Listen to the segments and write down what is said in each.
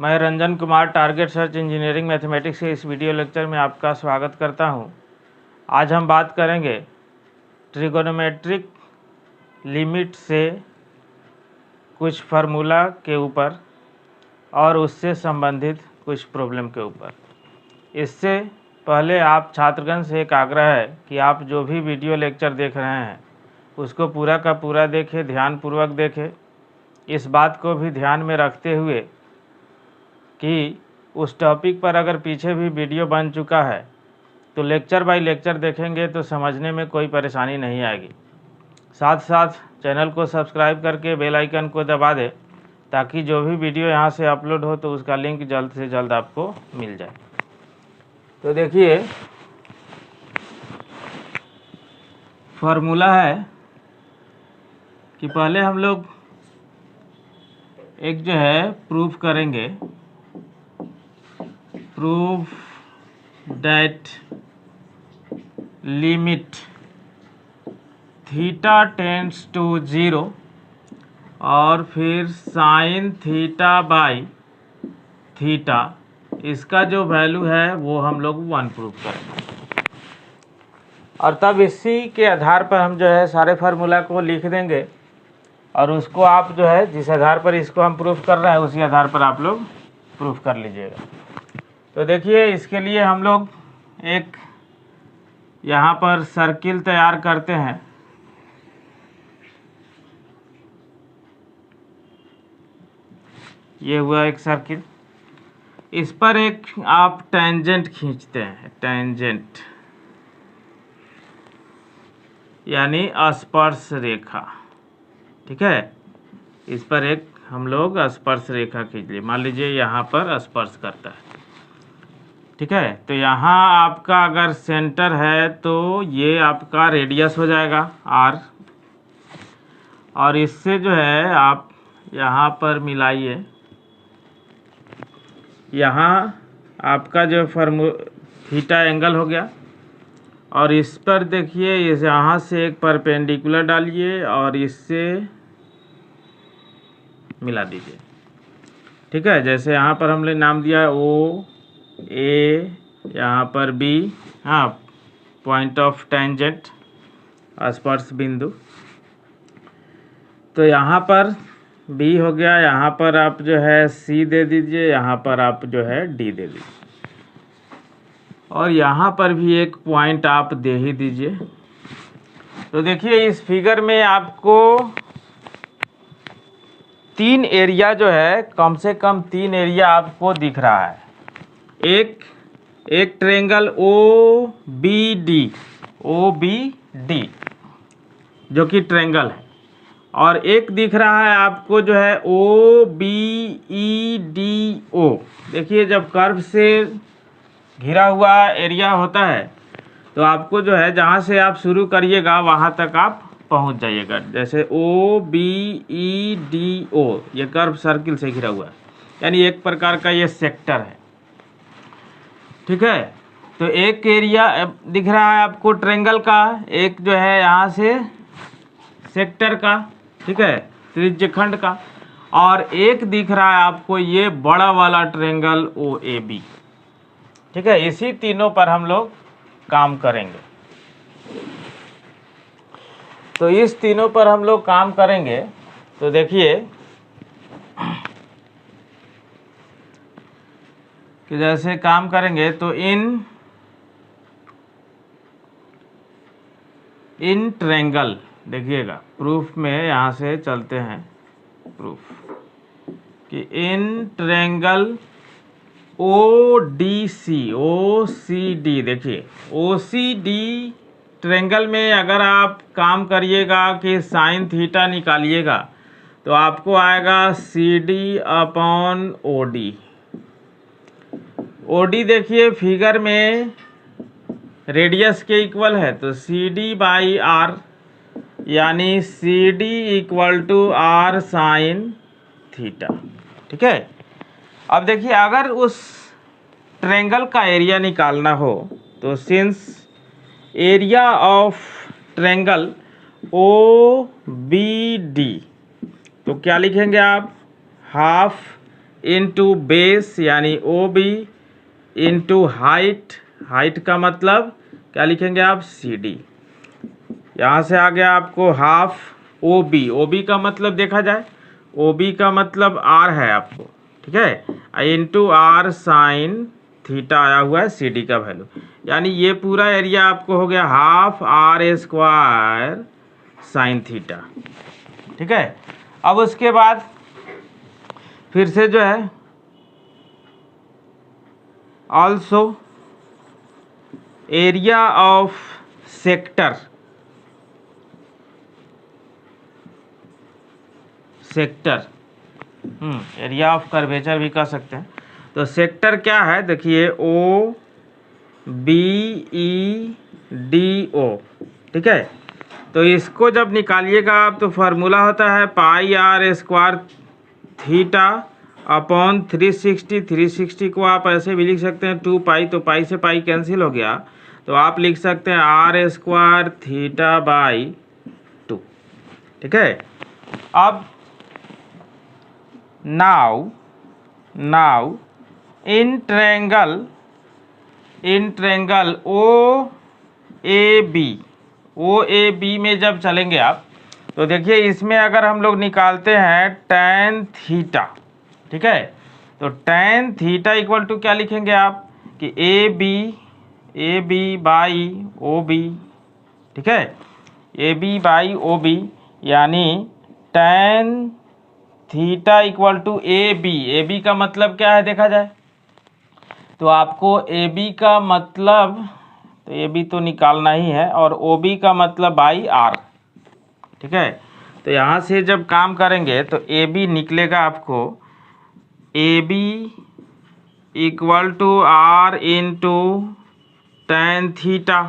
मैं Ranjan Kumar target search engineering mathematics के इस वीडियो लेक्चर में आपका स्वागत करता हूं। आज हम बात करेंगे ट्रिगोनोमेट्रिक लिमिट से कुछ फार्मूला के ऊपर और उससे संबंधित कुछ प्रॉब्लम के ऊपर। इससे पहले आप छात्रगण से एक आग्रह है कि आप जो भी वीडियो लेक्चर देख रहे हैं उसको पूरा का पूरा देखें, ध्यानपूर्वक देखें। इस बात को भी ध्यान में रखते हुए कि उस टॉपिक पर अगर पीछे भी वीडियो बन चुका है तो लेक्चर बाय लेक्चर देखेंगे तो समझने में कोई परेशानी नहीं आएगी। साथ साथ चैनल को सब्सक्राइब करके बेल आइकन को दबा दें ताकि जो भी वीडियो यहाँ से अपलोड हो तो उसका लिंक जल्द से जल्द आपको मिल जाए। तो देखिए, फार्मूला है कि पहले हम लोग एक जो है प्रूफ करेंगे, proof that limit theta tends to 0 और फिर साइन थीटा बाई थीटा, इसका जो वैल्यू है वो हम लोग 1 प्रूफ करेंगे। और तब इसी के आधार पर हम जो है सारे फार्मूला को लिख देंगे और उसको आप जो है जिस आधार पर इसको हम प्रूफ कर रहे हैं उसी आधार पर आप लोग प्रूफ कर लीजिएगा। तो देखिए, इसके लिए हम लोग एक यहाँ पर सर्किल तैयार करते हैं। ये हुआ एक सर्किल, इस पर एक आप टेंजेंट खींचते हैं, टेंजेंट यानी स्पर्श रेखा। ठीक है, इस पर एक हम लोग स्पर्श रेखा खींच लिए। मान लीजिए यहाँ पर स्पर्श करता है। ठीक है, तो यहाँ आपका अगर सेंटर है तो ये आपका रेडियस हो जाएगा r, और इससे जो है आप यहाँ पर मिलाइए। यहाँ आपका जो थीटा एंगल हो गया और इस पर देखिए यहाँ से एक परपेंडिकुलर डालिए और इससे मिला दीजिए। ठीक है, जैसे यहाँ पर हमने नाम दिया O A, यहाँ पर B, हाँ, पॉइंट ऑफ टेंजेंट, स्पर्श बिंदु। तो यहाँ पर B हो गया, यहाँ पर आप जो है C दे दीजिए, यहाँ पर आप जो है D दे दीजिए और यहाँ पर भी एक पॉइंट आप दे ही दीजिए। तो देखिए, इस फिगर में आपको 3 एरिया जो है, कम से कम 3 एरिया आपको दिख रहा है। एक ट्रायंगल ओ बी डी जो कि ट्रायंगल है, और एक दिख रहा है आपको जो है O B E D O. देखिए, जब कर्व से घिरा हुआ एरिया होता है तो आपको जो है जहाँ से आप शुरू करिएगा वहाँ तक आप पहुँच जाइएगा। जैसे O B E D O, ये कर्व सर्किल से घिरा हुआ है, यानी एक प्रकार का ये सेक्टर है। ठीक है, तो एक एरिया दिख रहा है आपको ट्रायंगल का, एक जो है यहाँ से सेक्टर का, ठीक है, त्रिज्यखंड का, और एक दिख रहा है आपको ये बड़ा वाला ट्रायंगल ओ ए बी। ठीक है, इसी तीनों पर हम लोग काम करेंगे। तो इस तीनों पर हम लोग काम करेंगे। तो देखिए कि जैसे काम करेंगे तो इन ट्रायंगल, देखिएगा प्रूफ में यहाँ से चलते हैं प्रूफ कि इन ट्रायंगल ओ डी सी, देखिए ओ सी डी ट्रायंगल में अगर आप काम करिएगा कि साइन थीटा निकालिएगा तो आपको आएगा C D upon O D. O D देखिए फिगर में रेडियस के इक्वल है, तो सी डी बाई आर, यानी C D equal to R sine theta. ठीक है, अब देखिए अगर उस ट्रायंगल का एरिया निकालना हो तो since area of triangle O B D, तो क्या लिखेंगे आप, हाफ इंटू बेस यानी O B into height, height का मतलब क्या लिखेंगे आप, सी डी। यहाँ से आ गया आपको half O B, O B का मतलब देखा जाए, ओ बी का मतलब आर है आपको, ठीक है, इंटू आर साइन थीटा आया हुआ है सी डी का वैल्यू, यानी ये पूरा एरिया आपको हो गया half R square sine theta, ठीक है। अब उसके बाद फिर से जो है also area of sector, sector area of curvature भी कह सकते हैं। तो सेक्टर क्या है, देखिए O B E D O, ठीक है। तो इसको जब निकालिएगा आप तो फार्मूला होता है पाई आर स्क्वायर थीटा अपॉन 360, 360 को आप ऐसे भी लिख सकते हैं 2 पाई, तो पाई से पाई कैंसिल हो गया, तो आप लिख सकते हैं आर स्क्वायर थीटा बाई 2, ठीक है। अब now in triangle O A B में जब चलेंगे आप तो देखिए इसमें अगर हम लोग निकालते हैं tan थीटा, ठीक है, तो tan थीटा इक्वल टू क्या लिखेंगे आप कि A B by O B, ठीक है, A B by O B, यानी tan theta equal to A B का मतलब क्या है देखा जाए तो आपको ए बी का मतलब, तो ए बी तो निकालना ही है, और ओ बी का मतलब बाई आर, ठीक है। तो यहाँ से जब काम करेंगे तो ए बी निकलेगा आपको A B equal to R into tan theta,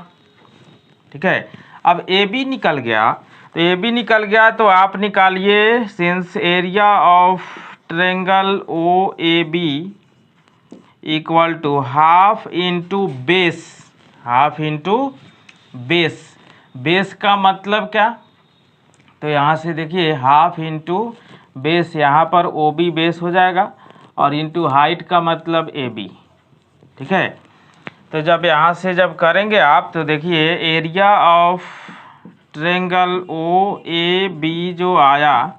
ठीक है। अब ए बी निकल गया, तो ए बी निकल गया तो आप निकालिए since area of triangle O A B equal to half into base, half into base, base का मतलब क्या, तो यहाँ से देखिए हाफ इंटू बेस, यहाँ पर ओ बी बेस हो जाएगा और इंटू हाइट का मतलब ए बी, ठीक है। तो जब यहाँ से जब करेंगे आप तो देखिए area of triangle O A B जो आया,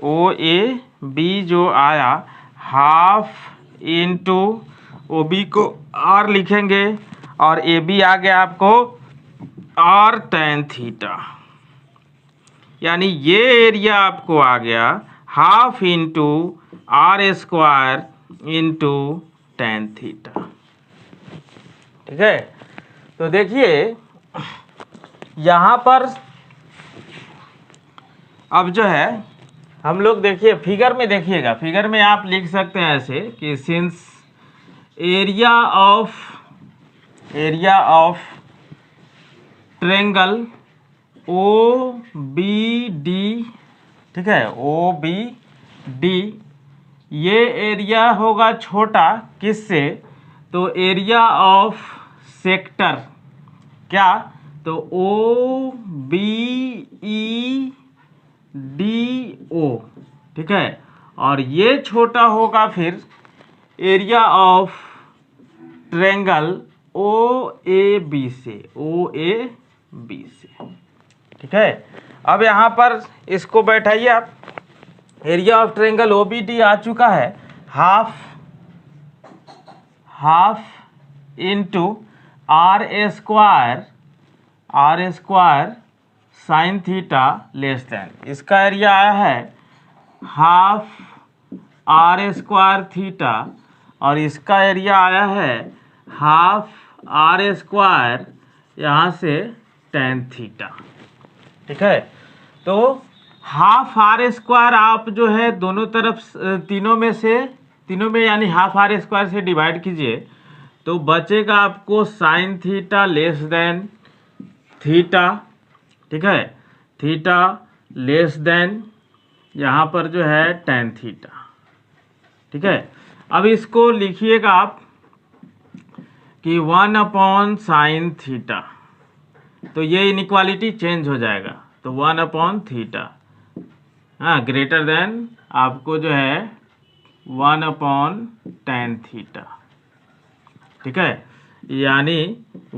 ओ ए बी जो आया हाफ इंटू ओ बी को आर लिखेंगे और ए बी आ गया आपको आर टेन थीटा, यानी ये एरिया आपको आ गया half into are square into tan theta, ठीक है। तो देखिए यहाँ पर अब जो है हम लोग देखिए फिगर में, देखिएगा फिगर में आप लिख सकते हैं ऐसे कि since area of triangle O B D, ठीक है, ओ बी डी, ये एरिया होगा छोटा किससे, तो एरिया ऑफ सेक्टर क्या, तो O B E D O, ठीक है, और ये छोटा होगा फिर area of triangle O A B से, ओ ए बी से, ठीक है। अब यहाँ पर इसको बैठाइए आप, area of triangle O B D आ चुका है half into are square sine theta less than, इसका एरिया आया है हाफ आर स्क्वायर थीटा और इसका एरिया आया है हाफ आर स्क्वायर यहाँ से टेन थीटा, ठीक है। तो हाफ आर स्क्वायर आप जो है दोनों तरफ तीनों में यानी हाफ आर स्क्वायर से डिवाइड कीजिए तो बचेगा आपको sign theta less then theta, ठीक है, थीटा लेस देन यहाँ पर जो है टेन थीटा, ठीक है। अब इसको लिखिएगा आप कि 1 साइन थीटा, तो ये इनइक्वालिटी चेंज हो जाएगा, तो 1 थीटा, हाँ, ग्रेटर देन आपको जो है 1/tan थीटा, ठीक है, यानी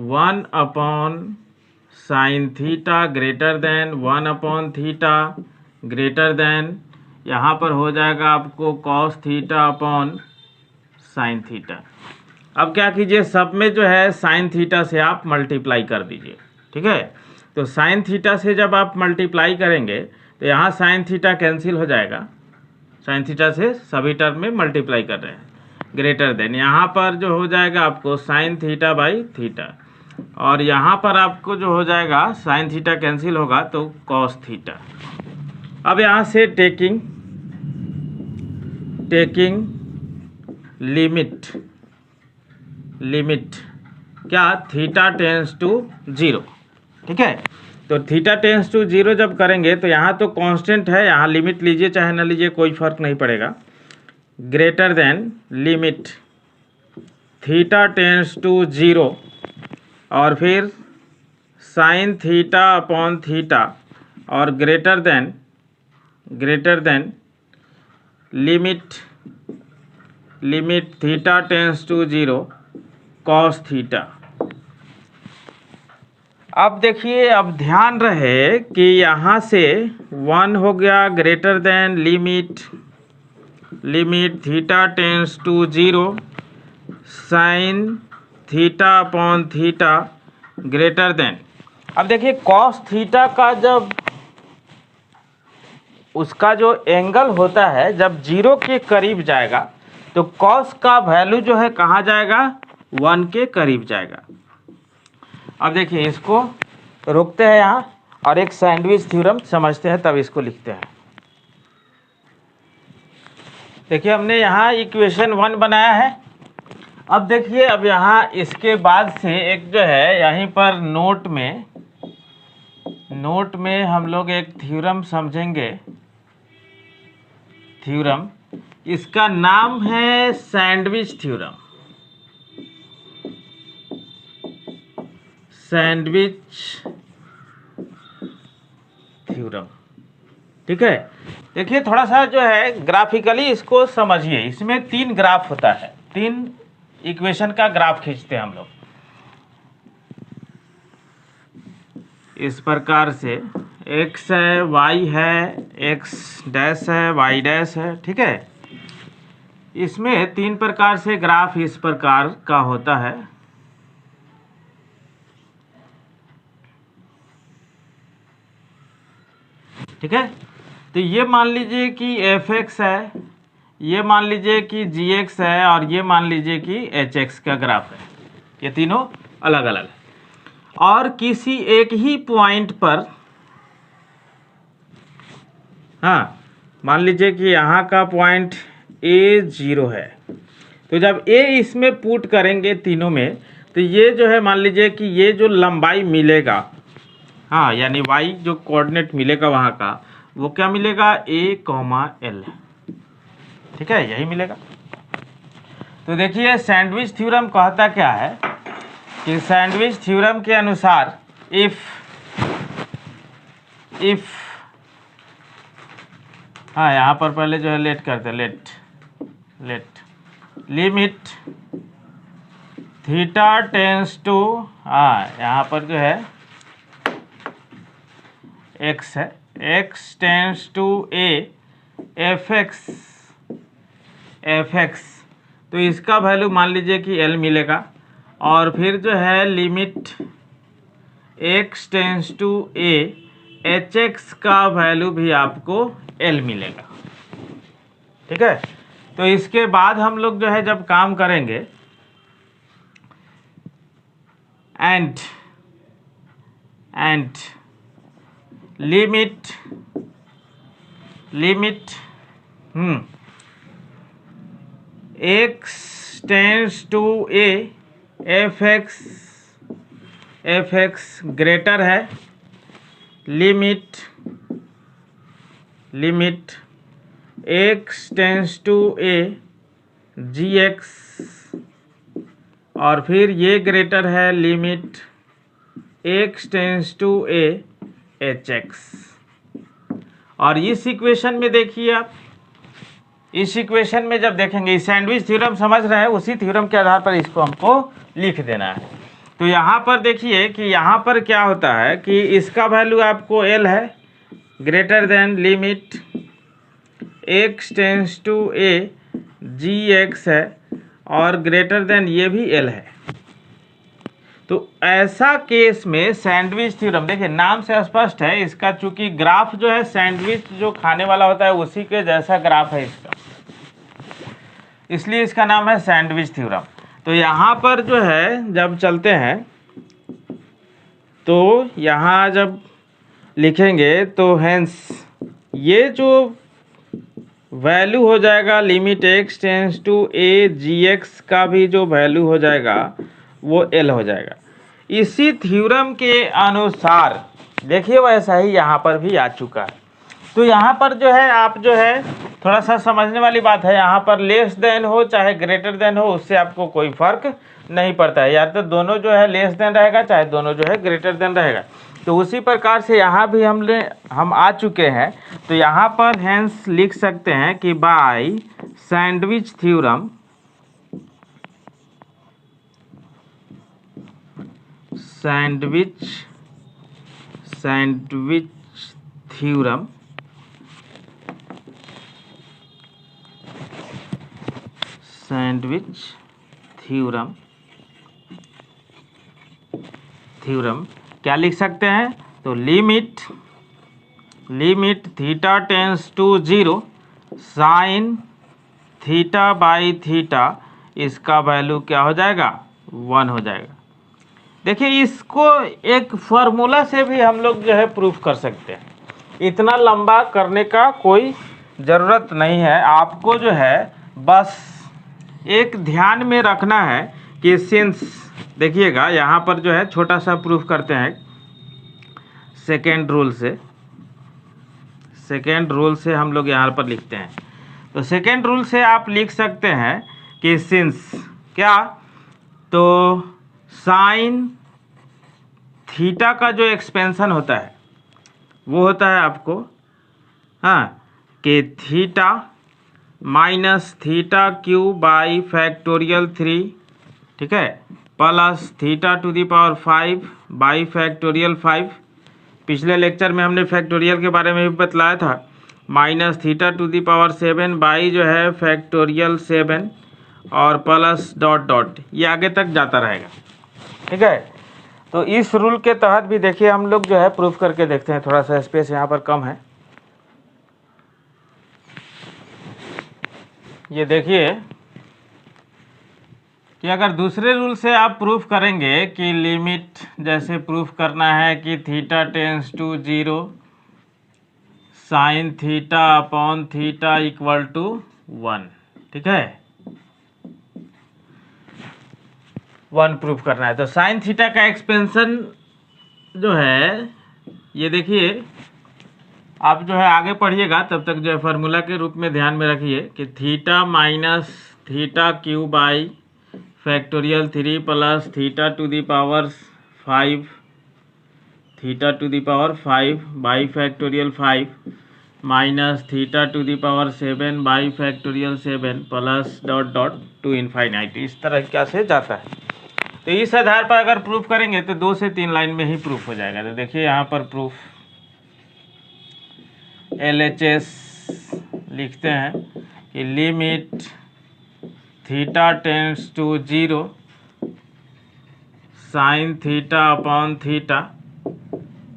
1/sin थीटा ग्रेटर देन 1/थीटा ग्रेटर देन, यहाँ पर हो जाएगा आपको cos थीटा/sin थीटा। अब क्या कीजिए, सब में जो है sin थीटा से आप मल्टीप्लाई कर दीजिए, ठीक है। तो sin थीटा से जब आप मल्टीप्लाई करेंगे तो यहाँ sin थीटा कैंसिल हो जाएगा, sin थीटा से सभी टर्म में मल्टीप्लाई कर रहे हैं, ग्रेटर देन यहाँ पर जो हो जाएगा आपको sin थीटा/थीटा, और यहाँ पर आपको जो हो जाएगा sin थीटा कैंसिल होगा तो cos थीटा। अब यहाँ से टेकिंग लिमिट क्या, थीटा टेंस टू 0, ठीक है। तो थीटा टेंस टू 0 जब करेंगे तो यहाँ तो कांस्टेंट है, यहाँ लिमिट लीजिए चाहे ना लीजिए कोई फर्क नहीं पड़ेगा, greater than limit theta tends to 0 और फिर साइन थीटा/थीटा और greater than limit theta tends to 0 cos theta. अब देखिए, अब ध्यान रहे कि यहाँ से 1 हो गया greater than limit theta tends to 0 sine थीटा/थीटा ग्रेटर देन। अब देखिए cos थीटा का जब उसका जो एंगल होता है जब 0 के करीब जाएगा तो cos का वैल्यू जो है कहाँ जाएगा, 1 के करीब जाएगा। अब देखिए इसको रोकते हैं यहाँ और एक सैंडविच थ्योरम समझते हैं, तब इसको लिखते हैं। देखिए हमने यहाँ इक्वेशन 1 बनाया है। अब देखिए, अब यहाँ इसके बाद से एक जो है यहीं पर नोट में हम लोग एक थ्योरम समझेंगे, थ्योरम, इसका नाम है सैंडविच थ्योरम। ठीक है। देखिए थोड़ा सा जो है ग्राफिकली इसको समझिए। इसमें 3 ग्राफ होता है, 3 इक्वेशन का ग्राफ खींचते हैं हम लोग इस प्रकार से, x है, y है, x डैश है, y डैश है, ठीक है। इसमें 3 प्रकार से ग्राफ इस प्रकार का होता है। ठीक है, तो ये मान लीजिए कि fx है, ये मान लीजिए कि gx है और ये मान लीजिए कि hx का ग्राफ है। ये तीनों अलग अलग है और किसी एक ही पॉइंट पर, हाँ मान लीजिए कि यहाँ का पॉइंट A0 है, तो जब A इसमें पुट करेंगे तीनों में तो ये जो है मान लीजिए कि ये जो लंबाई मिलेगा, हाँ यानी y जो कोऑर्डिनेट मिलेगा वहाँ का, वो क्या मिलेगा, A, L, ठीक है, यही मिलेगा। तो देखिए सैंडविच थ्योरम कहता क्या है कि सैंडविच थ्योरम के अनुसार इफ हाँ यहाँ पर पहले जो है लेट करते हैं, let limit theta tends to, हाँ यहाँ पर जो है x है, x tends to a fx, तो इसका वैल्यू मान लीजिए कि l मिलेगा। और फिर जो है limit x tends to a hx का वैल्यू भी आपको l मिलेगा, ठीक है। तो इसके बाद हम लोग जो है जब काम करेंगे and limit x tends to a fx greater है limit x tends to a gx, और फिर ये ग्रेटर है limit x tends to a hx। और इस इक्वेशन में देखिए आप इस इक्वेशन में जब देखेंगे, सैंडविच थ्योरम समझ रहे हैं, उसी थ्योरम के आधार पर इसको हमको लिख देना है। तो यहाँ पर देखिए कि यहाँ पर क्या होता है कि इसका वैल्यू आपको L है, greater than limit x tends to a gx है, और ग्रेटर देन ये भी L है। तो ऐसा केस में सैंडविच थ्योरम, देखिए नाम से स्पष्ट है, इसका चूंकि ग्राफ जो है सैंडविच जो खाने वाला होता है उसी के जैसा ग्राफ है इसका, इसलिए इसका नाम है सैंडविच थ्योरम। तो यहाँ पर जो है जब चलते हैं तो यहाँ जब लिखेंगे तो हेंस ये जो वैल्यू हो जाएगा limit x tends to a gx का भी जो वैल्यू हो जाएगा वो L हो जाएगा। इसी थ्योरम के अनुसार देखिए वैसा ही यहाँ पर भी आ चुका है। तो यहाँ पर जो है आप जो है थोड़ा सा समझने वाली बात है, यहाँ पर लेस देन हो चाहे ग्रेटर देन हो उससे आपको कोई फर्क नहीं पड़ता है, या तो दोनों जो है लेस देन रहेगा चाहे दोनों जो है ग्रेटर देन रहेगा। तो उसी प्रकार से यहाँ भी हम आ चुके हैं। तो यहाँ पर हेंस लिख सकते हैं कि by sandwich theorem, sandwich theorem क्या लिख सकते हैं? तो limit theta tends to 0 sine theta by theta, इसका वैल्यू क्या हो जाएगा? 1 हो जाएगा। देखिए इसको एक फार्मूला से भी हम लोग जो है प्रूफ कर सकते हैं, इतना लंबा करने का कोई ज़रूरत नहीं है। आपको जो है बस एक ध्यान में रखना है कि सिंस, देखिएगा यहाँ पर जो है छोटा सा प्रूफ करते हैं सेकेंड रूल से हम लोग यहाँ पर लिखते हैं। तो सेकेंड रूल से आप लिख सकते हैं कि सिंस क्या, तो साइन थीटा का जो एक्सपेंशन होता है वो होता है आपको कि theta minus theta cube by factorial 3, ठीक है, plus theta to the power 5 by factorial 5। पिछले लेक्चर में हमने फैक्टोरियल के बारे में भी बतलाया था, minus theta to the power 7 by जो है फैक्टोरियल 7 और प्लस डॉट डॉट, ये आगे तक जाता रहेगा, ठीक है। तो इस रूल के तहत भी देखिए हम लोग जो है प्रूफ करके देखते हैं। थोड़ा सा स्पेस यहाँ पर कम है, ये देखिए कि अगर दूसरे रूल से आप प्रूफ करेंगे कि लिमिट, जैसे प्रूफ करना है कि theta tends to 0 sine theta upon theta equal to 1, ठीक है, 1 प्रूफ करना है। तो साइन थीटा का एक्सपेंशन जो है ये देखिए, आप जो है आगे पढ़िएगा तब तक जो है फार्मूला के रूप में ध्यान में रखिए कि theta minus theta cube by factorial 3 plus theta to the power 5 by factorial 5 minus theta to the power 7 by factorial 7 plus dot dot to infinite, इस तरह क्या से जाता है। तो इस आधार पर अगर प्रूफ करेंगे तो 2 से 3 लाइन में ही प्रूफ हो जाएगा। तो देखिए यहाँ पर प्रूफ LHS लिखते हैं कि limit theta tends to 0 sine theta upon theta,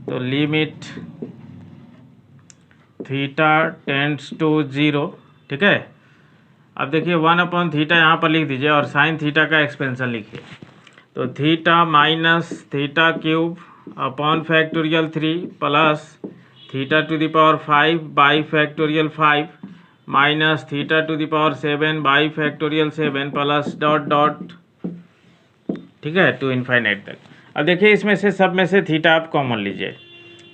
तो लिमिट थीटा टेंस टू 0, ठीक है। अब देखिए 1 अपॉन थीटा यहाँ पर लिख दीजिए और साइन थीटा का एक्सपेंशन लिखिए। तो theta minus theta cube upon factorial 3 plus theta to the power 5 by factorial 5 minus theta to the power 7 by factorial 7 plus dot dot, ठीक है, टू इनफाइनाइट तक। अब देखिए इसमें से सब में से थीटा आप कॉमन लीजिए।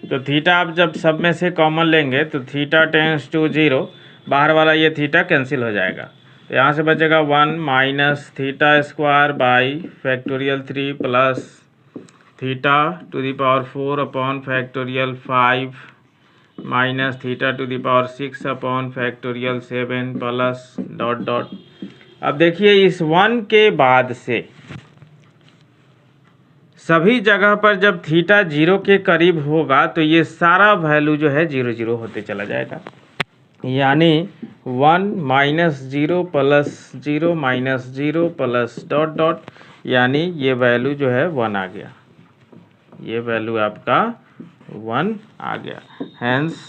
तो थीटा आप जब सब में से कॉमन लेंगे तो थीटा टेंस टू 0, बाहर वाला ये थीटा कैंसिल हो जाएगा। तो यहाँ से बचेगा 1 minus theta square by factorial 3 plus theta to the power 4 upon factorial 5 minus theta to the power 6 upon factorial 7 plus dot dot. अब देखिए इस 1 के बाद से सभी जगह पर जब थीटा 0 के करीब होगा तो ये सारा वैल्यू जो है 0 0 होते चला जाएगा, यानी 1 minus 0 plus 0 minus 0 plus dot dot, यानी ये वैल्यू जो है 1 आ गया, ये वैल्यू आपका 1 आ गया। हेंस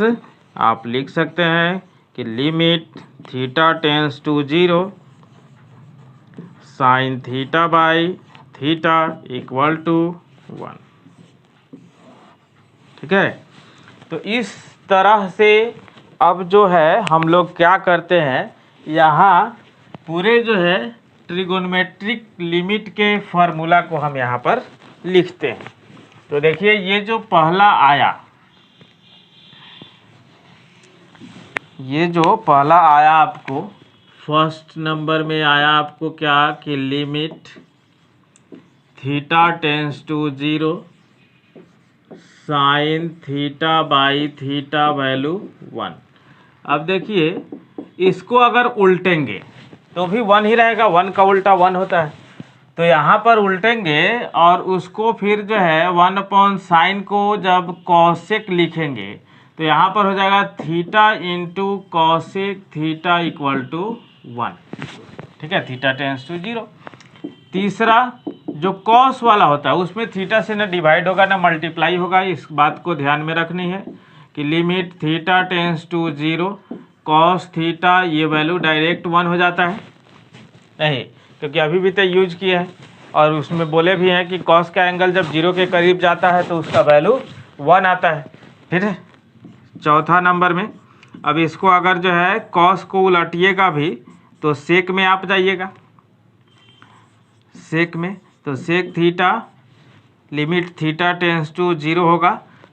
आप लिख सकते हैं कि limit theta tends to 0 sine theta by theta equal to 1। ठीक है, तो इस तरह से अब जो है हम लोग क्या करते हैं, यहाँ पूरे जो है ट्रिगोनोमेट्रिक लिमिट के फार्मूला को हम यहाँ पर लिखते हैं। तो देखिए ये जो पहला आया, ये जो पहला आया आपको फर्स्ट नंबर में आया आपको क्या कि limit theta tends to 0 sine theta by theta value 1। अब देखिए इसको अगर उल्टेंगे तो भी 1 ही रहेगा, 1 का उल्टा 1 होता है। तो यहाँ पर उल्टेंगे और उसको फिर जो है 1 अपॉन साइन को जब कॉसेक लिखेंगे तो यहाँ पर हो जाएगा theta into cosec theta equal to 1। ठीक है, थीटा टेंस टू 0। तीसरा जो कॉस वाला होता है उसमें थीटा से ना डिवाइड होगा ना मल्टीप्लाई होगा, इस बात को ध्यान में रखनी है कि limit theta tends to 0 cos theta, ये वैल्यू डायरेक्ट 1 हो जाता है नहीं, क्योंकि अभी भी तो यूज किए हैं और उसमें बोले भी हैं कि कॉस का एंगल जब 0 के करीब जाता है तो उसका वैल्यू 1 आता है। ठीक है, चौथा नंबर में अब इसको अगर जो है कॉस को उलटिएगा भी तो सेक में आप जाइएगा, सेक में तो sec theta limit theta tends to 0 होगा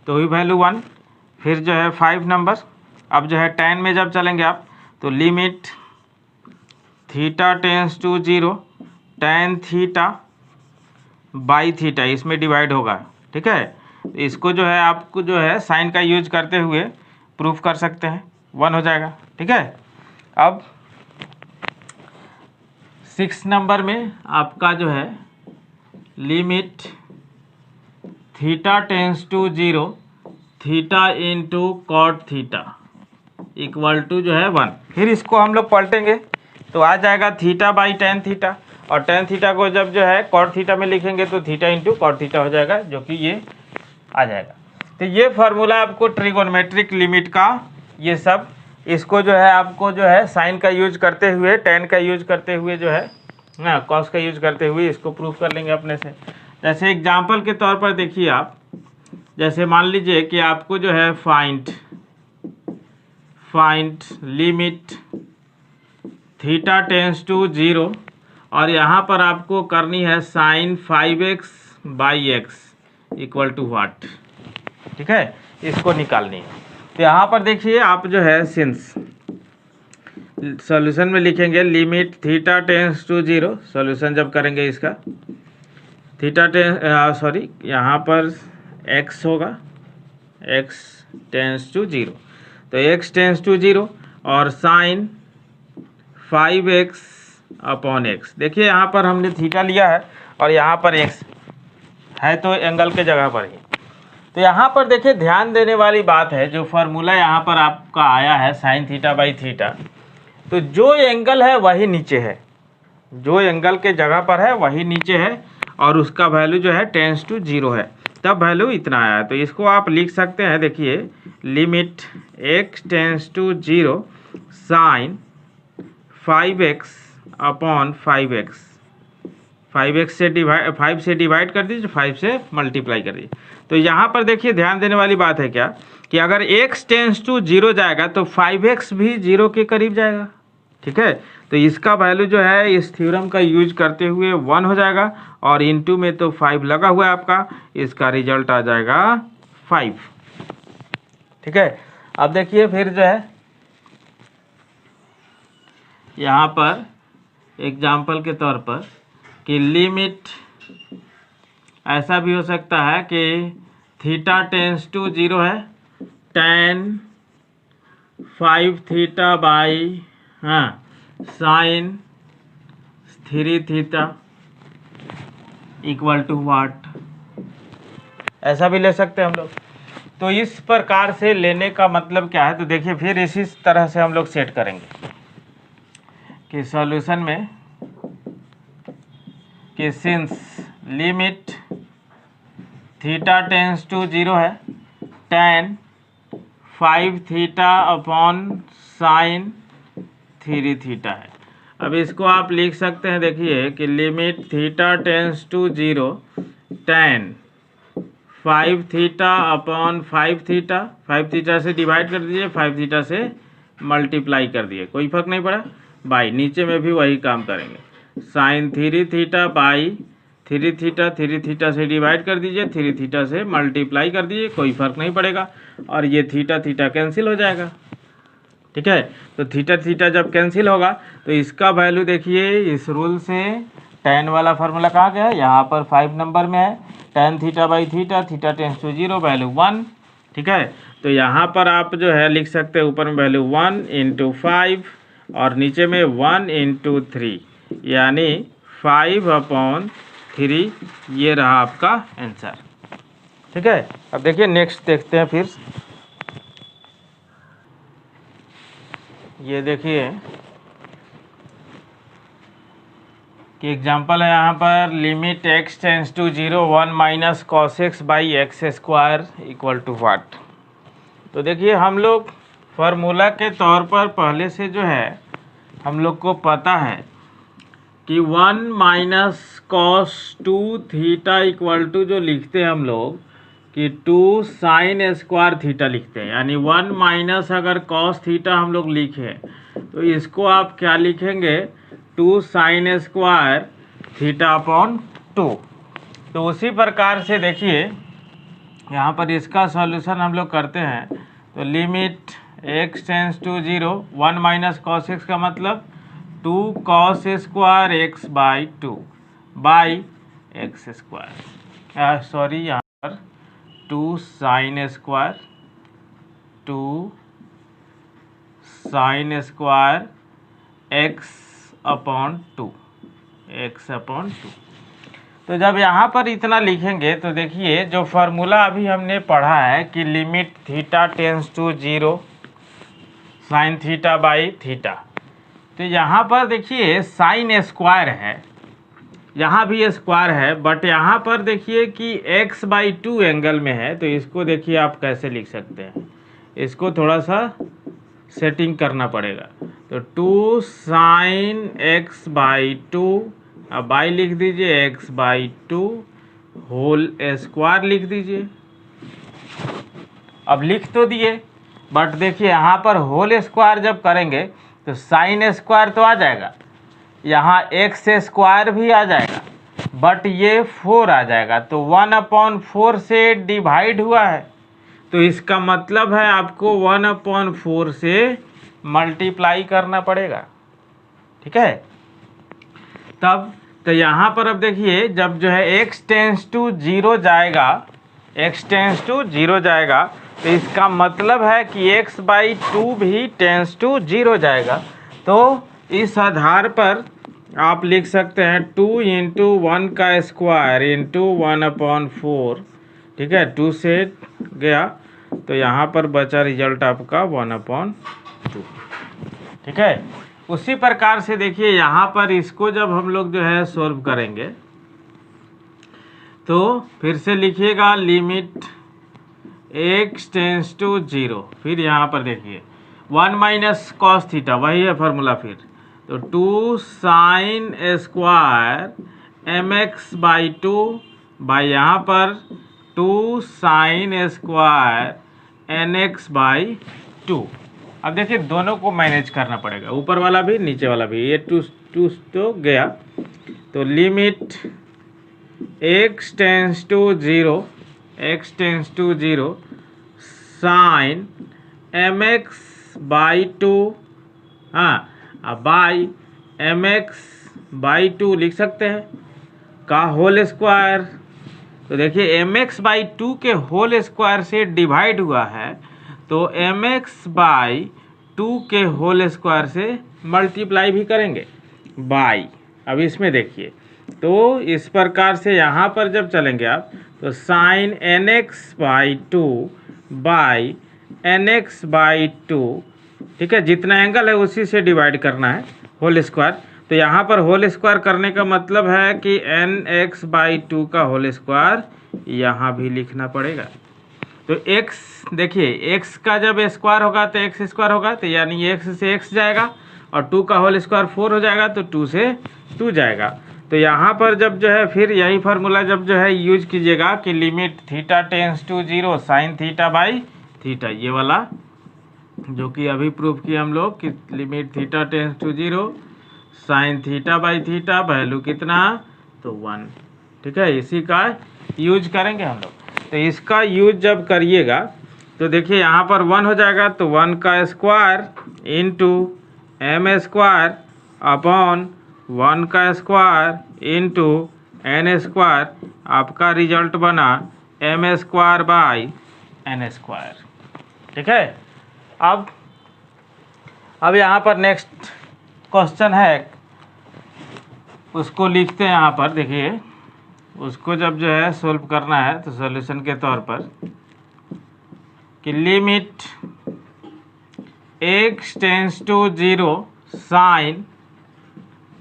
तो वही वैल्यू 1। फिर जो है 5 नंबर, अब जो है tan में जब चलेंगे आप तो limit theta tends to 0 tan theta by theta, इसमें डिवाइड होगा। ठीक है, तो इसको जो है आपको जो है साइन का यूज करते हुए प्रूफ कर सकते हैं, 1 हो जाएगा। ठीक है, अब 6 नंबर में आपका जो है limit theta tends to 0 theta into cot theta equal to जो है 1। फिर इसको हम लोग पलटेंगे तो आ जाएगा थीटा बाई टेन थीटा, और टेन थीटा को जब जो है कॉट थीटा में लिखेंगे तो थीटा इंटू कॉट थीटा हो जाएगा, जो कि ये आ जाएगा। तो ये फार्मूला आपको ट्रिगोनोमेट्रिक लिमिट का, ये सब इसको जो है आपको जो है साइन का यूज करते हुए, टेन का यूज करते हुए जो है ना कॉस का यूज करते हुए इसको प्रूफ कर लेंगे अपने से। जैसे एग्जाम्पल के तौर पर देखिए आप, जैसे मान लीजिए कि आपको जो है find limit theta tends to 0 और यहाँ पर आपको करनी है sine 5x by x equal to what. ठीक है, इसको निकालनी है। तो यहाँ पर देखिए आप जो है सिंस सॉल्यूशन में लिखेंगे limit theta tends to 0, solution जब करेंगे इसका थीटा यहाँ पर x होगा, x टेंस टू 0, तो x टेंस टू 0 और साइन 5x अपॉन एक्स। देखिए यहाँ पर हमने थीटा लिया है और यहाँ पर x है तो एंगल के जगह पर ही। तो यहाँ पर देखिए ध्यान देने वाली बात है, जो फार्मूला यहाँ पर आपका आया है साइन थीटा बाई थीटा, तो जो एंगल है वही नीचे है, जो एंगल के जगह पर है वही नीचे है और उसका वैल्यू जो है टेंस टू 0 है, तब वैल्यू इतना आया है। तो इसको आप लिख सकते हैं, देखिए limit x tends to 0 sine 5x upon 5x, 5x से डिवाइड 5 से डिवाइड कर दीजिए, 5 से मल्टीप्लाई कर दीजिए। तो यहाँ पर देखिए ध्यान देने वाली बात है क्या कि अगर x टेंस टू 0 जाएगा तो 5x भी 0 के करीब जाएगा। ठीक है, तो इसका वैल्यू जो है इस थ्योरम का यूज करते हुए 1 हो जाएगा और इनटू में तो 5 लगा हुआ है आपका, इसका रिजल्ट आ जाएगा 5। ठीक है, अब देखिए फिर जो है यहाँ पर एग्जाम्पल के तौर पर कि लिमिट ऐसा भी हो सकता है कि थीटा टेंस टू 0 है tan 5 theta by sine 3 theta equal to what, ऐसा भी ले सकते हैं हम लोग। तो इस प्रकार से लेने का मतलब क्या है, तो देखिए फिर इसी तरह से हम लोग सेट करेंगे कि सॉल्यूशन में कि since limit theta tends to 0 है, tan 5 theta upon sine 3 theta है। अब इसको आप लिख सकते हैं, देखिए कि limit theta tends to 0 tan 5 theta upon 5 theta, 5 theta से डिवाइड कर दीजिए, 5 थीटा से मल्टीप्लाई कर दिए, कोई फर्क नहीं पड़ा, बाई नीचे में भी वही काम करेंगे, sine 3 theta by 3 theta, 3 theta से डिवाइड कर दीजिए, 3 थीटा से मल्टीप्लाई कर दीजिए, कोई फर्क नहीं पड़ेगा, और ये थीटा थीटा कैंसिल हो जाएगा। ठीक है, तो थीटा थीटा जब कैंसिल होगा तो इसका वैल्यू देखिए, इस रूल से tan वाला फार्मूला कहाँ गया है, यहाँ पर 5 नंबर में है, tan theta by theta, theta tends to 0, value 1। ठीक है, तो यहाँ पर आप जो है लिख सकते हैं, ऊपर में वैल्यू 1 इंटू 5 और नीचे में 1 इंटू 3, यानी 5 अपॉन 3, ये रहा आपका आंसर। ठीक है, अब देखिए नेक्स्ट देखते हैं फिर। ये देखिए कि एग्जाम्पल है यहाँ पर, limit x tends to 0 1 minus cos x by x square equal to what. तो देखिए हम लोग फार्मूला के तौर पर पहले से जो है हम लोग को पता है कि 1 minus cos 2 theta equal to जो लिखते हैं हम लोग कि 2 साइन स्क्वायर थीटा लिखते हैं, यानी 1 माइनस अगर कॉस थीटा हम लोग लिखे तो इसको आप क्या लिखेंगे, 2 साइन स्क्वायर थीटा अपॉन 2। तो उसी प्रकार से देखिए यहाँ पर इसका सॉल्यूशन हम लोग करते हैं, तो limit x tends to 0 1 minus cos x का मतलब 2 cos square x by 2 by x square, sorry यहाँ पर 2 sine square 2 sine square x upon 2 x upon 2। तो जब यहाँ पर इतना लिखेंगे तो देखिए जो फार्मूला अभी हमने पढ़ा है कि limit theta tends to 0 sine theta by theta, तो यहाँ पर देखिए साइन स्क्वायर है, यहाँ भी स्क्वायर है, बट यहाँ पर देखिए कि x बाई 2 एंगल में है, तो इसको देखिए आप कैसे लिख सकते हैं, इसको थोड़ा सा सेटिंग करना पड़ेगा। तो 2 साइन x बाई 2, अब बाई लिख दीजिए x बाई 2 होल स्क्वायर लिख दीजिए। अब लिख तो दिए, बट देखिए यहाँ पर होल स्क्वायर जब करेंगे तो साइन स्क्वायर तो आ जाएगा, यहाँ एक्स स्क्वायर भी आ जाएगा, बट ये 4 आ जाएगा, तो 1/4 से डिवाइड हुआ है, तो इसका मतलब है आपको 1/4 से मल्टीप्लाई करना पड़ेगा। ठीक है, तब तो यहाँ पर अब देखिए जब जो है x टेंस टू 0 जाएगा, x टेंस टू 0 जाएगा, तो इसका मतलब है कि x बाई 2 भी टेंस टू 0 जाएगा। तो इस आधार पर आप लिख सकते हैं 2 इंटू 1 का स्क्वायर इंटू 1/4। ठीक है, 2 से गया तो यहाँ पर बचा रिजल्ट आपका 1/2। ठीक है, उसी प्रकार से देखिए यहाँ पर इसको जब हम लोग जो है सॉल्व करेंगे तो फिर से लिखिएगा लिमिट x टेंस टू 0, फिर यहाँ पर देखिए 1 माइनस कॉस थीटा, वही है फार्मूला, फिर तो 2 sine square mx by 2 by यहाँ पर 2 साइन स्क्वायर nx बाई 2। अब देखिए दोनों को मैनेज करना पड़ेगा, ऊपर वाला भी नीचे वाला भी, ये 2 तो गया, तो limit x tends to 0 x tends to 0 sine mx by 2 by mx by 2 लिख सकते हैं का होल स्क्वायर। तो देखिए mx बाई 2 के होल स्क्वायर से डिवाइड हुआ है, तो mx/2 के होल स्क्वायर से मल्टीप्लाई भी करेंगे बाई। अब इसमें देखिए, तो इस प्रकार से यहाँ पर जब चलेंगे आप तो साइन nx/2 बाई nx/2, ठीक है, जितना एंगल है उसी से डिवाइड करना है होल स्क्वायर। तो यहाँ पर होल स्क्वायर करने का मतलब है कि nx/2 का होल स्क्वायर यहाँ भी लिखना पड़ेगा। तो x देखिए, x का जब स्क्वायर होगा तो x स्क्वायर होगा, तो यानी x से x जाएगा और 2 का होल स्क्वायर 4 हो जाएगा, तो 2 से 2 जाएगा। तो यहाँ पर जब जो है फिर यही फार्मूला जब जो है यूज कीजिएगा कि limit theta tends to 0 sine theta by theta, ये वाला जो कि अभी प्रूफ किया हम लोग कि limit theta tends to 0 sine theta by theta, value कितना तो 1, ठीक है, इसी का यूज करेंगे हम लोग। तो इसका यूज जब करिएगा तो देखिए यहाँ पर 1 हो जाएगा, तो 1 का square into M square upon 1 का स्क्वायर इंटू एन स्क्वायर, आपका रिजल्ट बना M square by N square, ठीक है। अब यहाँ पर नेक्स्ट क्वेश्चन है, उसको लिखते हैं यहाँ पर। देखिए उसको जब जो है सोल्व करना है तो सॉल्यूशन के तौर पर कि limit x tends to 0 sine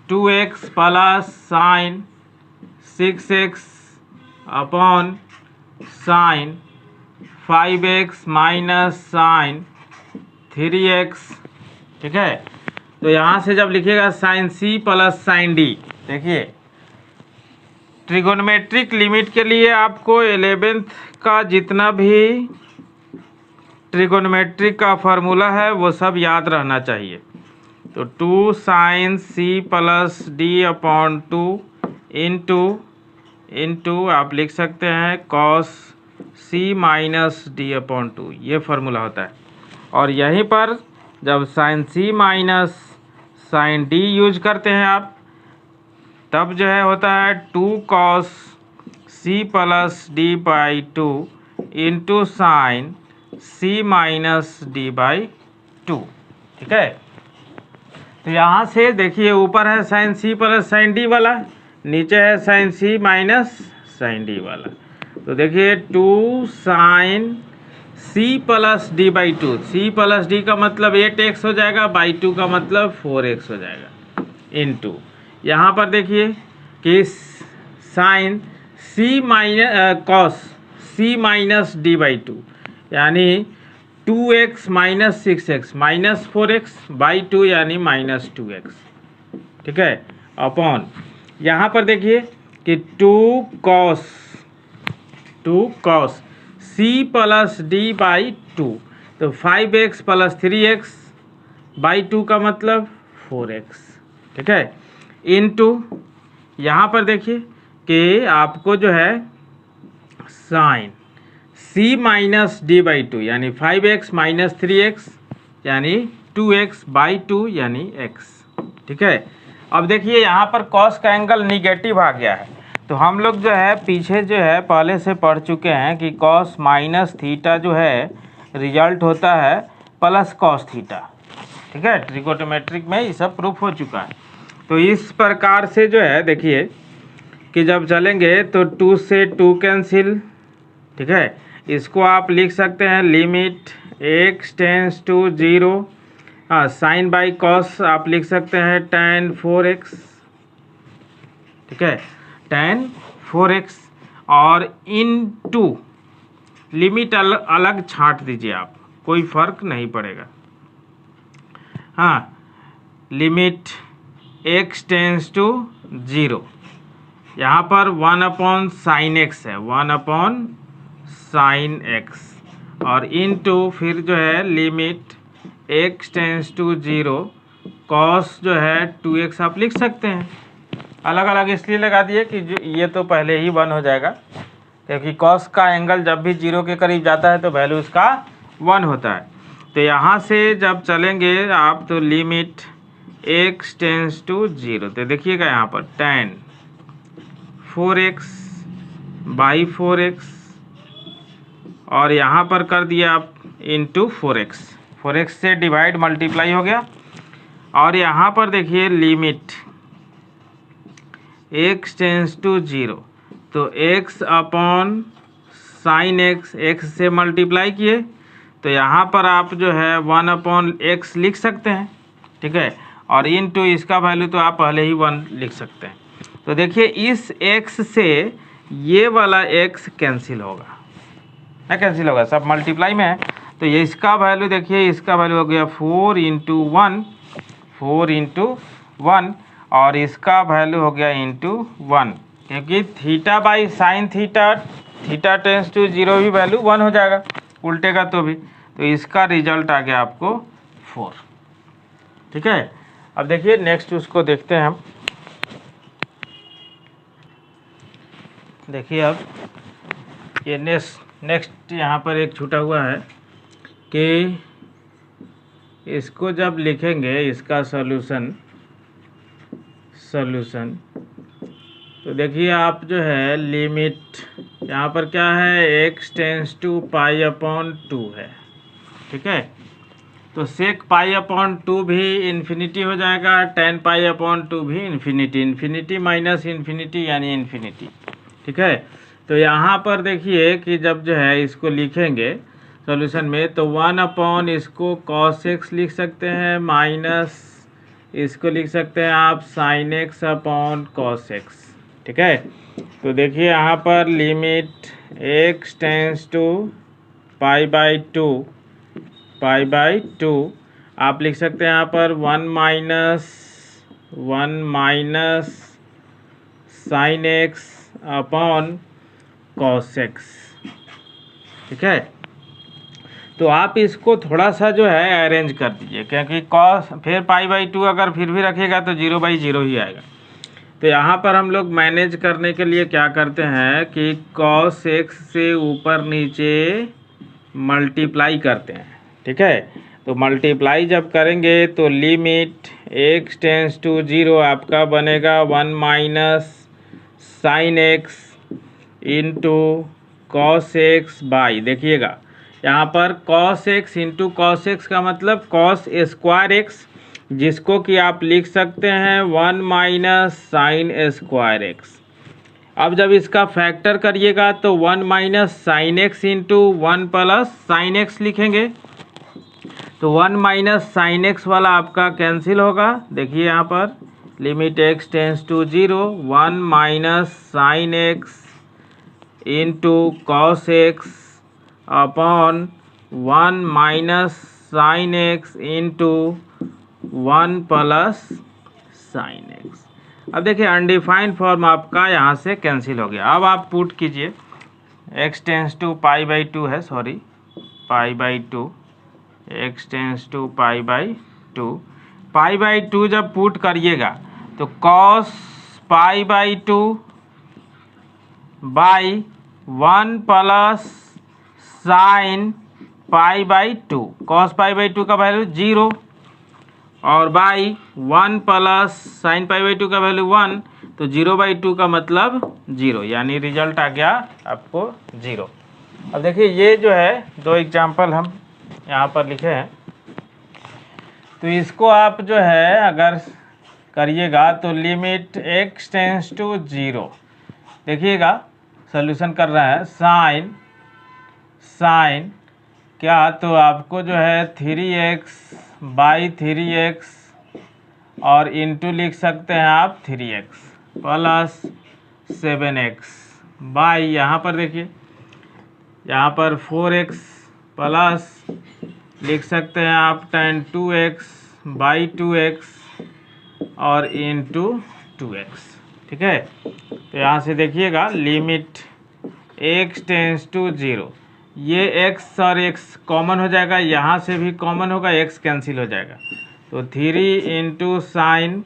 2x plus sine 6x upon sine 5x minus sine 3x, ठीक है। तो यहाँ से जब लिखिएगा sine c plus sine d, देखिए ट्रिगोनोमेट्रिक लिमिट के लिए आपको 11th का जितना भी ट्रिगोनोमेट्रिक का फार्मूला है वो सब याद रहना चाहिए। तो 2 sine c plus D upon 2 into आप लिख सकते हैं cos c minus D upon 2, ये फार्मूला होता है। और यहीं पर जब sine c minus sine d use करते हैं आप, तब जो है होता है 2 cos c plus D by 2 into sine c minus D by 2, ठीक है। तो यहाँ से देखिए ऊपर है sine c plus sine d वाला, नीचे है sine c minus sine d वाला। तो देखिए 2 sine c plus D by 2, c plus D का मतलब 8x हो जाएगा, बाई 2 का मतलब 4x हो जाएगा, इंटू यहाँ पर देखिए कि sine c minus cos c minus D by 2 यानी 2x minus 6x minus 4x by 2 यानी माइनस 2x, ठीक है, अपॉन यहाँ पर देखिए कि 2 cos c plus D by 2, तो 5x प्लस 3x बाई 2 का मतलब 4x, ठीक है, इनटू यहाँ पर देखिए कि आपको जो है sine c minus D by 2 यानी 5x माइनस 3x यानी 2x बाई 2 यानी x, ठीक है। अब देखिए यहाँ पर कॉस का एंगल निगेटिव आ गया है, तो हम लोग जो है पीछे जो है पहले से पढ़ चुके हैं कि कॉस माइनस थीटा जो है रिजल्ट होता है प्लस कॉस थीटा, ठीक है, ट्रिगोनोमेट्रिक में ये सब प्रूफ हो चुका है। तो इस प्रकार से जो है देखिए कि जब चलेंगे तो 2 से 2 कैंसिल, ठीक है, इसको आप लिख सकते हैं लिमिट x टेंस टू 0, हाँ साइन बाई कॉस आप लिख सकते हैं tan 4x, ठीक है, tan 4x, और इनटू लिमिट अलग छांट दीजिए आप, कोई फर्क नहीं पड़ेगा, हाँ लिमिट x टेंस टू 0, यहाँ पर 1 अपॉन साइन x है, 1 अपॉन साइन x, और इनटू फिर जो है limit x tends to 0 cos जो है 2x आप लिख सकते हैं, अलग अलग इसलिए लगा दिए कि ये तो पहले ही 1 हो जाएगा, क्योंकि कॉस का एंगल जब भी 0 के करीब जाता है तो वैल्यू उसका 1 होता है। तो यहाँ से जब चलेंगे आप तो लिमिट x टेंस टू 0, तो देखिएगा यहाँ पर tan 4x बाई 4x, और यहाँ पर कर दिया आप इंटू 4x, 4x से डिवाइड मल्टीप्लाई हो गया। और यहाँ पर देखिए लिमिट x टेंस टू 0, तो x upon sine x, x से मल्टीप्लाई किए तो यहाँ पर आप जो है 1 अपॉन x लिख सकते हैं, ठीक है। और इनटू इसका वैल्यू तो आप पहले ही 1 लिख सकते हैं। तो देखिए इस x से ये वाला x कैंसिल होगा, ना कैंसिल होगा, सब मल्टीप्लाई में है। तो ये इसका वैल्यू देखिए, इसका वैल्यू हो गया 4 इंटू 1, 4 इंटू 1, और इसका वैल्यू हो गया इंटू 1, क्योंकि theta by sine theta, theta tends to 0 भी वैल्यू 1 हो जाएगा उल्टेगा तो भी। तो इसका रिजल्ट आ गया आपको 4, ठीक है। अब देखिए नेक्स्ट उसको देखते हैं हम। देखिए अब ये नेक्स्ट यहाँ पर एक छूटा हुआ है कि इसको जब लिखेंगे इसका सॉल्यूशन, तो देखिए आप जो है लिमिट यहाँ पर क्या है, x tends to pi upon 2 है, ठीक है। तो सेक पाई अपॉन 2 भी इन्फिनिटी हो जाएगा, tan पाई अपॉन 2 भी इन्फिनिटी, इन्फिनिटी माइनस इन्फिनिटी यानी इन्फिनिटी, ठीक है। तो यहाँ पर देखिए कि जब जो है इसको लिखेंगे सॉल्यूशन में, तो 1 अपॉन इसको cos x लिख सकते हैं, माइनस इसको लिख सकते हैं आप sin x upon cos x, ठीक है। तो देखिए यहाँ पर limit x tends to pi by 2 आप लिख सकते हैं यहाँ पर 1 minus sin x upon cos x, ठीक है। तो आप इसको थोड़ा सा जो है अरेंज कर दीजिए, क्योंकि cos फिर पाई बाई 2 अगर फिर भी रखेगा तो 0 बाई 0 ही आएगा। तो यहाँ पर हम लोग मैनेज करने के लिए क्या करते हैं कि cos x से ऊपर नीचे मल्टीप्लाई करते हैं, ठीक है। तो मल्टीप्लाई जब करेंगे तो लिमिट x टेंस टू 0 आपका बनेगा 1 minus sine x into cos x by, देखिएगा यहाँ पर cos x into cos x का मतलब cos स्क्वायर x, जिसको कि आप लिख सकते हैं 1 माइनस साइन स्क्वायर x। अब जब इसका फैक्टर करिएगा तो 1 minus sine x into 1 plus sine x लिखेंगे, तो 1 माइनस साइन x वाला आपका कैंसिल होगा। देखिए यहाँ पर limit x tends to 0, 1 minus sine x into cos x upon 1 minus sine x into 1 plus sine x। अब देखिए अनडिफाइंड फॉर्म आपका यहाँ से कैंसिल हो गया। अब आप पुट कीजिए, x tends to pi by 2 है, sorry pi by 2, x tends to pi by 2 जब पुट करिएगा तो cos pi by 2 by 1 plus sine pi by 2, cos pi by 2 का वैल्यू 0 और by 1 plus sine pi by 2 का value 1, तो 0 by 2 का मतलब 0, यानी रिजल्ट आ गया आपको 0। अब देखिए ये जो है 2 एग्जाम्पल हम यहाँ पर लिखे हैं, तो इसको आप जो है अगर करिएगा तो लिमिट x टेंस टू 0, देखिएगा सॉल्यूशन कर रहा है साइन क्या, तो आपको जो है 3x बाई 3x और इंटू लिख सकते हैं आप 3x प्लस 7x बाई, यहाँ पर देखिए यहाँ पर 4x प्लस लिख सकते हैं आप tan 2x बाई 2x और इंटू 2x, ठीक है। तो यहाँ से देखिएगा लिमिट x टेंस टू 0, ये x और x कॉमन हो जाएगा, यहाँ से भी कॉमन होगा, x कैंसिल हो जाएगा, तो 3 into sine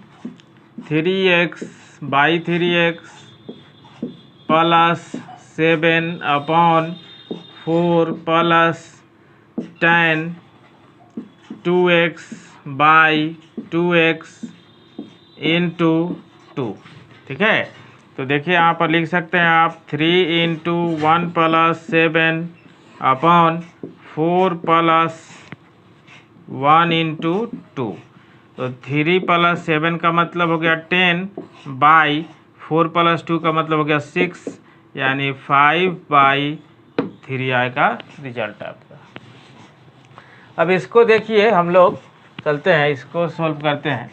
3x by 3x plus 7 upon 4 plus tan 2x by 2x into 2, ठीक है। तो देखिए यहाँ पर लिख सकते हैं आप 3 इंटू 1 प्लस 7 अपॉन 4 + 1 × 2, तो 3 + 7 का मतलब हो गया 10 बाई 4 + 2 का मतलब हो गया 6, यानी 5/3 आएगा रिजल्ट आपका। अब इसको देखिए, हम लोग चलते हैं, इसको सॉल्व करते हैं।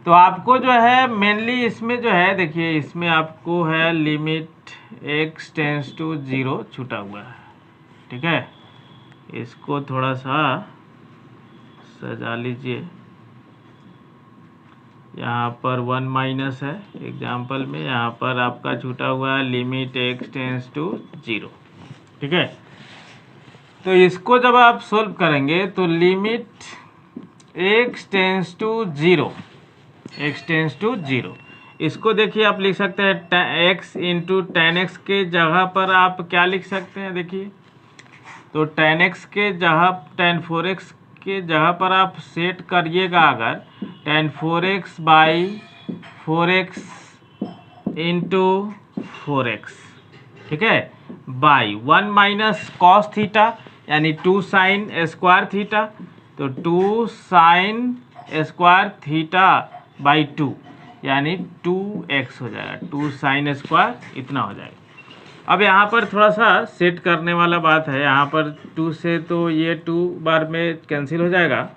तो आपको जो है मेनली इसमें जो है, देखिए इसमें आपको है लिमिट x टेंस टू 0 छूटा हुआ है, ठीक है। इसको थोड़ा सा सजा लीजिए। यहाँ पर 1 माइनस है एग्जाम्पल में, यहाँ पर आपका छूटा हुआ है लिमिट x टेंस टू 0, ठीक है। तो इसको जब आप सोल्व करेंगे तो लिमिट x टेंस टू 0, इसको देखिए आप लिख सकते हैं x × tan x के जगह पर आप क्या लिख सकते हैं, देखिए तो tan x के जगह tan 4x के जगह पर आप सेट करिएगा अगर tan 4x/4x × 4x, ठीक है, बाई 1 माइनस कॉस थीटा यानी 2 साइन स्क्वायर थीटा, तो 2 साइन स्क्वायर थीटा बाई 2 यानी 2x हो जाएगा, 2 साइन स्क्वायर इतना हो जाएगा। अब यहाँ पर थोड़ा सा सेट करने वाला बात है, यहाँ पर 2 से तो ये 2 बार में कैंसिल हो जाएगा।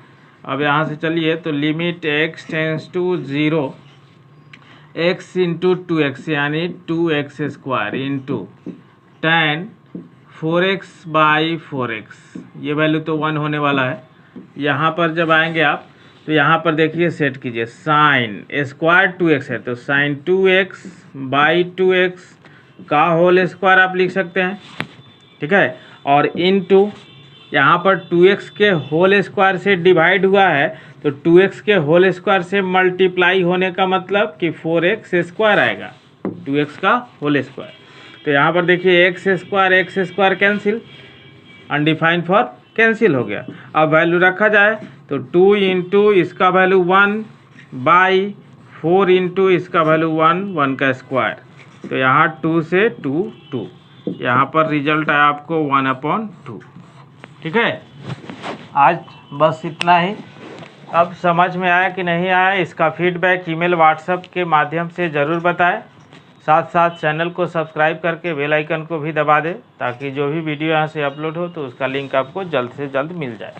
अब यहाँ से चलिए, तो limit x tends to 0 x × 2x यानी 2x² इंटू tan 4x/4x, ये वैल्यू तो 1 होने वाला है। यहाँ पर जब आएंगे आप तो यहाँ पर देखिए सेट कीजिए, साइन स्क्वायर 2x है तो साइन 2x/2x का होल स्क्वायर आप लिख सकते हैं, ठीक है। और इनटू यहाँ पर 2x के होल स्क्वायर से डिवाइड हुआ है, तो 2x के होल स्क्वायर से मल्टीप्लाई होने का मतलब कि 4x² आएगा, 2x का होल स्क्वायर। तो यहाँ पर देखिए x² cancel, undefined for cancel हो गया। अब वैल्यू रखा जाए तो 2 × इसका वैल्यू 1/4 × इसका वैल्यू 1 का स्क्वायर, तो यहाँ 2 से 2 2, यहाँ पर रिजल्ट आया आपको 1/2, ठीक है। आज बस इतना ही। अब समझ में आया कि नहीं आया, इसका फीडबैक ईमेल व्हाट्सएप के माध्यम से ज़रूर बताएं। साथ साथ चैनल को सब्सक्राइब करके बेल आइकन को भी दबा दें, ताकि जो भी वीडियो यहाँ से अपलोड हो तो उसका लिंक आपको जल्द से जल्द मिल जाए।